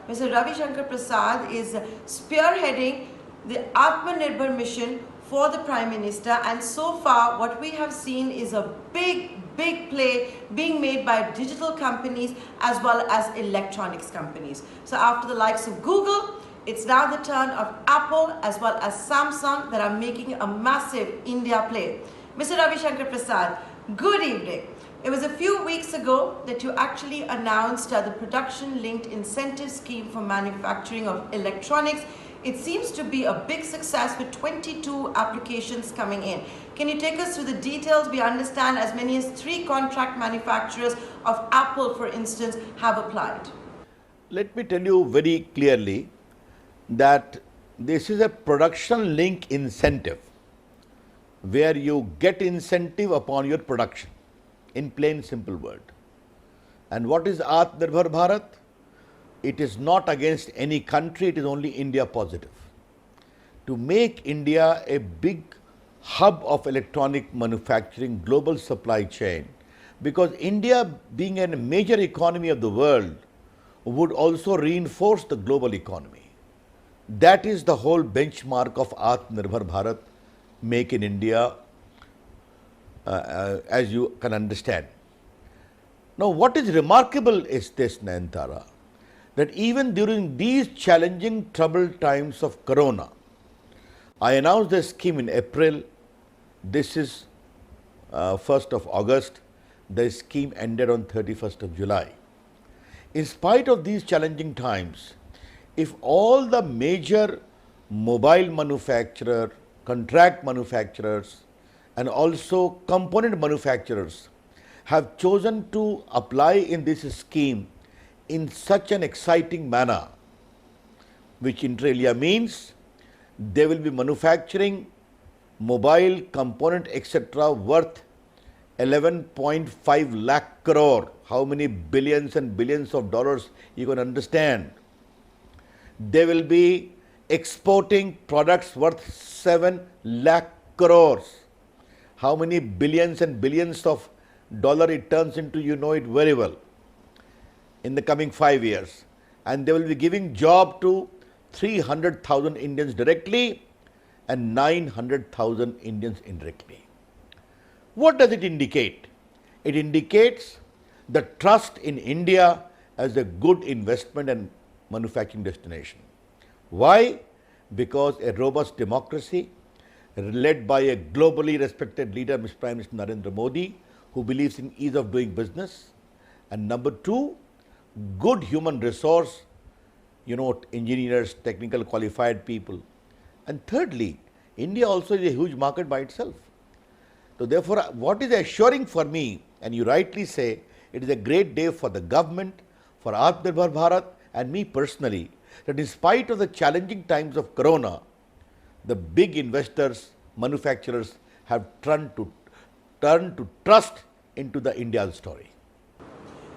Mr. Ravi Shankar Prasad is spearheading the Atmanirbhar mission for the Prime Minister, and so far what we have seen is a big play being made by digital companies as well as electronics companies. So after the likes of Google, it's now the turn of Apple as well as Samsung that are making a massive India play. Mr. Ravi Shankar Prasad, good evening. It was a few weeks ago that you actually announced the production-linked incentive scheme for manufacturing of electronics. It seems to be a big success with 22 applications coming in. Can you take us through the details? We understand as many as 3 contract manufacturers of Apple, for instance, have applied. Let me tell you very clearly that this is a production link incentive where you get incentive upon your production, in plain simple word. And what is Atmanirbhar Bharat? It is not against any country, it is only India positive. To make India a big hub of electronic manufacturing, global supply chain, because India being a major economy of the world would also reinforce the global economy. That is the whole benchmark of Atmanirbhar Bharat, Make in India, as you can understand. Now, what is remarkable is this, Nayantara, that even during these challenging, troubled times of Corona, I announced the scheme in April. This is 1st of August. The scheme ended on 31st of July. In spite of these challenging times, if all the major mobile manufacturer, contract manufacturers, and also component manufacturers have chosen to apply in this scheme in such an exciting manner, which inter alia means they will be manufacturing mobile component etc. worth 11.5 lakh crore. How many billions and billions of dollars you can understand. They will be exporting products worth 7 lakh crores. How many billions and billions of dollars it turns into, you know it very well, in the coming 5 years. And they will be giving job to 300,000 Indians directly and 900,000 Indians indirectly. What does it indicate? It indicates the trust in India as a good investment and manufacturing destination. Why? Because a robust democracy led by a globally respected leader, Mr. Prime Minister Narendra Modi, who believes in ease of doing business. And number 2, good human resource, engineers, technical qualified people. And thirdly, India also is a huge market by itself. So therefore, what is assuring for me, and you rightly say, it is a great day for the government, for Atmanirbhar Bharat, and me personally, that in spite of the challenging times of Corona, the big investors, manufacturers have turned to trust into the India's story.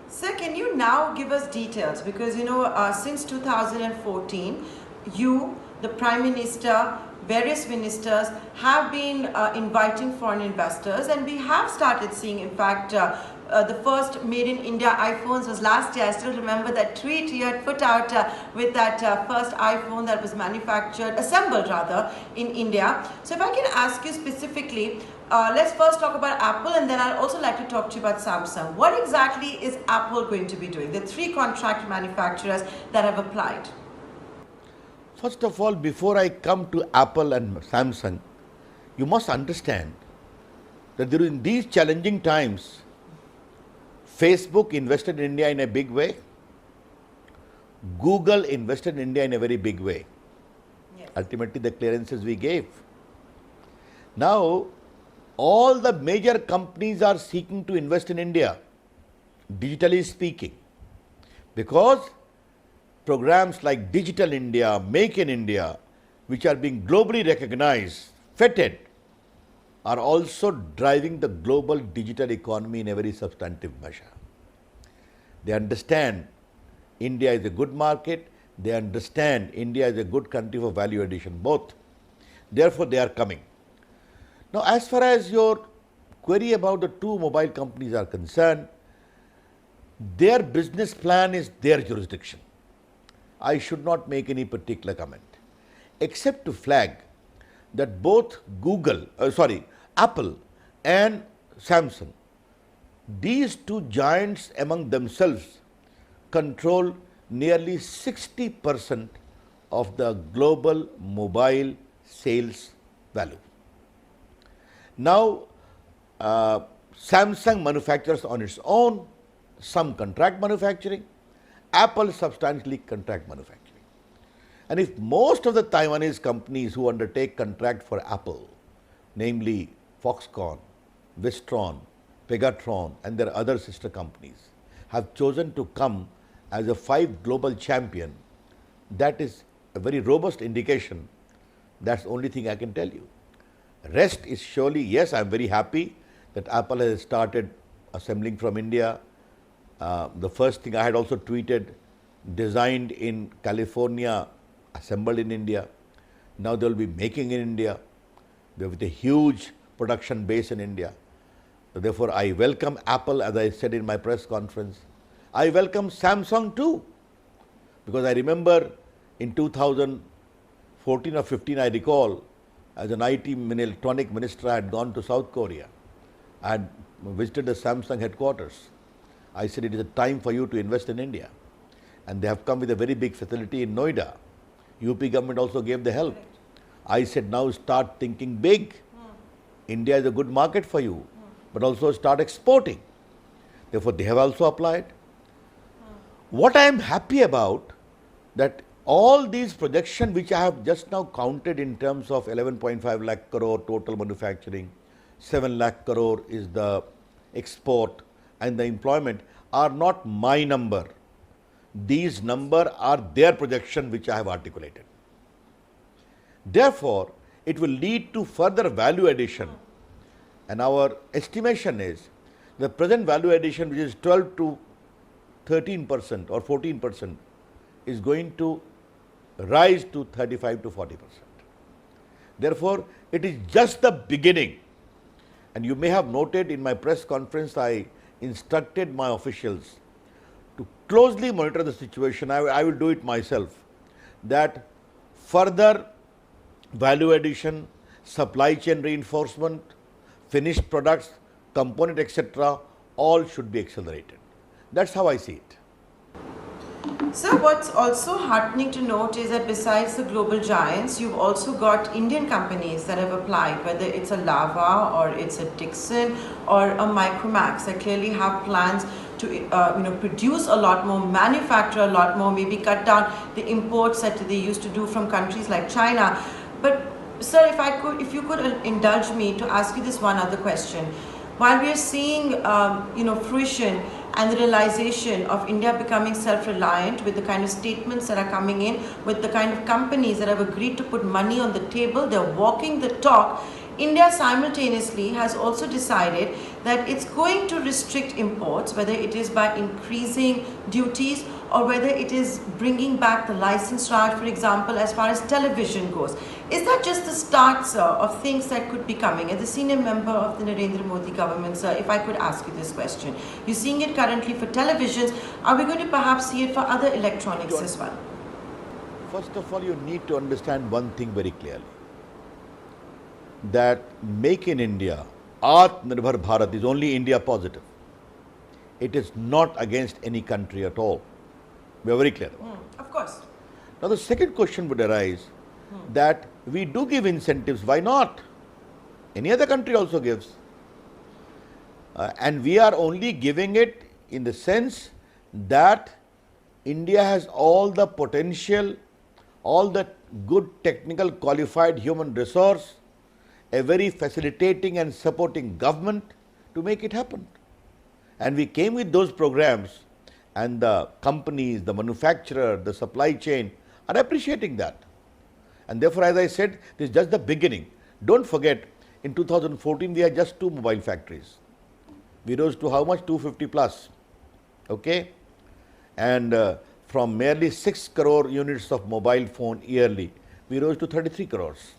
Sir, can you now give us details? Because, since 2014, you, the Prime Minister, various ministers have been inviting foreign investors, and we have started seeing, in fact, the first made in India iPhones was last year. I still remember that tweet you had put out with that first iPhone that was assembled in India. So if I can ask you specifically, let's first talk about Apple, and then I'd also like to talk to you about Samsung. What exactly is Apple going to be doing? The 3 contract manufacturers that have applied. First of all, before I come to Apple and Samsung, you must understand that during these challenging times, Facebook invested in India in a big way. Google invested in India in a very big way. Yes. Ultimately, the clearances we gave. Now, all the major companies are seeking to invest in India, digitally speaking, because programs like Digital India, Make in India, which are being globally recognized, feted, are also driving the global digital economy in a very substantive measure. They understand India is a good market, they understand India is a good country for value addition, both. Therefore, they are coming. Now, as far as your query about the 2 mobile companies are concerned, their business plan is their jurisdiction. I should not make any particular comment, except to flag that both Apple and Samsung, these two giants among themselves control nearly 60% of the global mobile sales value. Now, Samsung manufactures on its own, some contract manufacturing, Apple substantially contract manufacturing. And if most of the Taiwanese companies who undertake contract for Apple, namely Foxconn, Wistron, Pegatron and their other sister companies, have chosen to come as a 5 global champion, that is a very robust indication. That's the only thing I can tell you. Rest is surely, yes, I'm very happy that Apple has started assembling from India. The first thing I had also tweeted, designed in California, assembled in India. Now they will be making in India. They with a huge production base in India. So therefore, I welcome Apple, as I said in my press conference. I welcome Samsung too, because I remember in 2014 or 15, I recall, as an IT electronic minister, I had gone to South Korea. I had visited the Samsung headquarters. I said, it is a time for you to invest in India. And they have come with a very big facility in Noida. UP government also gave the help. I said, now start thinking big. India is a good market for you, but also start exporting. Therefore, they have also applied. What I am happy about, that all these projections which I have just now counted in terms of 11.5 lakh crore total manufacturing, 7 lakh crore is the export and the employment, are not my number. These numbers are their projection which I have articulated. Therefore, it will lead to further value addition, and our estimation is the present value addition, which is 12 to 13% or 14%, is going to rise to 35 to 40%. Therefore, it is just the beginning. And you may have noted in my press conference, I instructed my officials to closely monitor the situation. I will do it myself, that further value addition, supply chain reinforcement, finished products, component, etc., all should be accelerated. That's how I see it. Sir, what's also heartening to note is that besides the global giants, you've also got Indian companies that have applied, whether it's a Lava or it's a Dixon or a Micromax, that clearly have plans to produce a lot more, manufacture a lot more, maybe cut down the imports that they used to do from countries like China. But sir, if you could indulge me to ask you this one other question. While we are seeing fruition and the realization of India becoming self-reliant with the kind of statements that are coming in, with the kind of companies that have agreed to put money on the table, they're walking the talk, India simultaneously has also decided that it's going to restrict imports, whether it is by increasing duties or whether it is bringing back the license charge, for example, as far as television goes. Is that just the start, sir, of things that could be coming? As a senior member of the Narendra Modi government, sir, if I could ask you this question. You're seeing it currently for televisions. Are we going to perhaps see it for other electronics as well? First of all, you need to understand one thing very clearly, that Make in India, Atmanirbhar Bharat, is only India positive. It is not against any country at all. We are very clear about it. Of course. Now the second question would arise, that we do give incentives, why not? Any other country also gives. And we are only giving it in the sense that India has all the potential, all the good technical qualified human resource, a very facilitating and supporting government to make it happen. And we came with those programs, and the companies, the manufacturer, the supply chain are appreciating that. And therefore, as I said, this is just the beginning. Don't forget, in 2014, we had just 2 mobile factories. We rose to how much? 250 plus. Okay? And from merely 6 crore units of mobile phone yearly, we rose to 33 crores.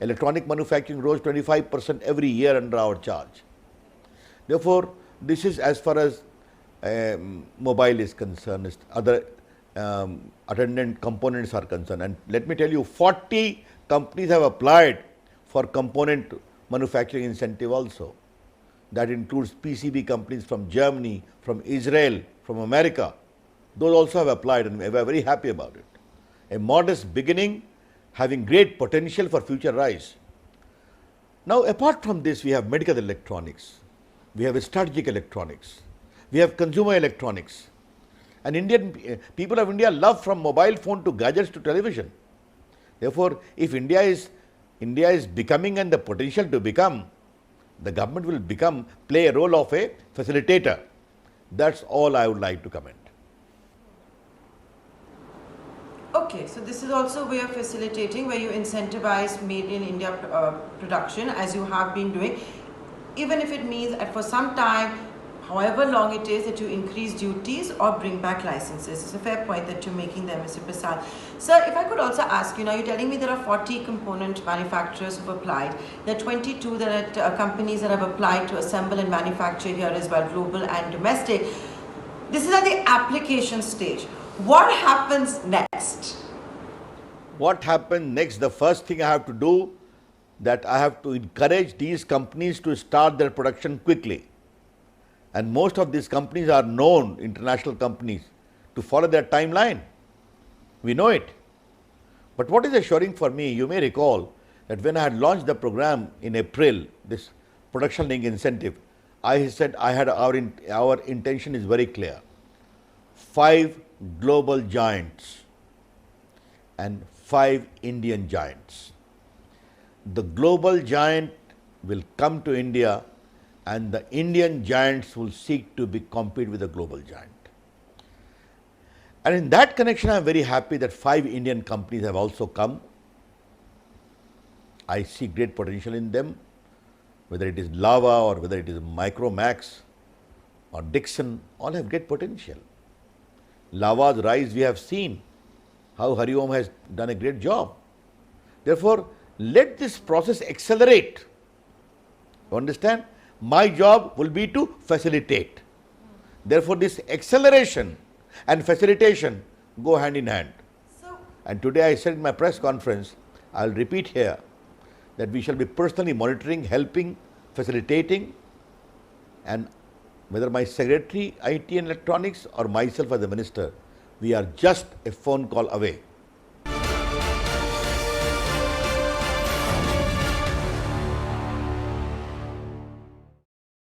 Electronic manufacturing rose 25% every year under our charge. Therefore, this is as far as mobile is concerned. Other attendant components are concerned. And let me tell you, 40 companies have applied for component manufacturing incentive also. That includes PCB companies from Germany, from Israel, from America. Those also have applied and we are very happy about it. A modest beginning having great potential for future rise. Now, apart from this, we have medical electronics, we have strategic electronics, we have consumer electronics. And people of India love from mobile phone to gadgets to television. Therefore, if India is becoming and the potential to become, the government will play a role of a facilitator. That's all I would like to comment. Okay, so this is also a way of facilitating where you incentivize made in India production as you have been doing, even if it means that for some time, however long it is, that you increase duties or bring back licenses. It's a fair point that you're making there, Mr. Prasad. Sir, if I could also ask you, now you're telling me there are 40 component manufacturers who've applied. There are 22 that are companies that have applied to assemble and manufacture here as well, global and domestic. This is at the application stage. What happens next? What happens next? The first thing I have to do, that I have to encourage these companies to start their production quickly. And most of these companies are known, international companies, to follow their timeline. We know it. But what is assuring for me, you may recall that when I had launched the program in April, this production link incentive, I said our intention is very clear. 5 global giants and 5 Indian giants. The global giant will come to India and the Indian giants will seek to compete with the global giant. And in that connection, I am very happy that 5 Indian companies have also come. I see great potential in them, whether it is Lava or whether it is Micromax or Dixon, all have great potential. Lava's rise we have seen, how Hariom has done a great job. Therefore, let this process accelerate. You understand? My job will be to facilitate. Therefore, this acceleration and facilitation go hand in hand. And today I said in my press conference, I will repeat here, that we shall be personally monitoring, helping, facilitating, and whether my secretary, IT and electronics, or myself as the minister, we are just a phone call away.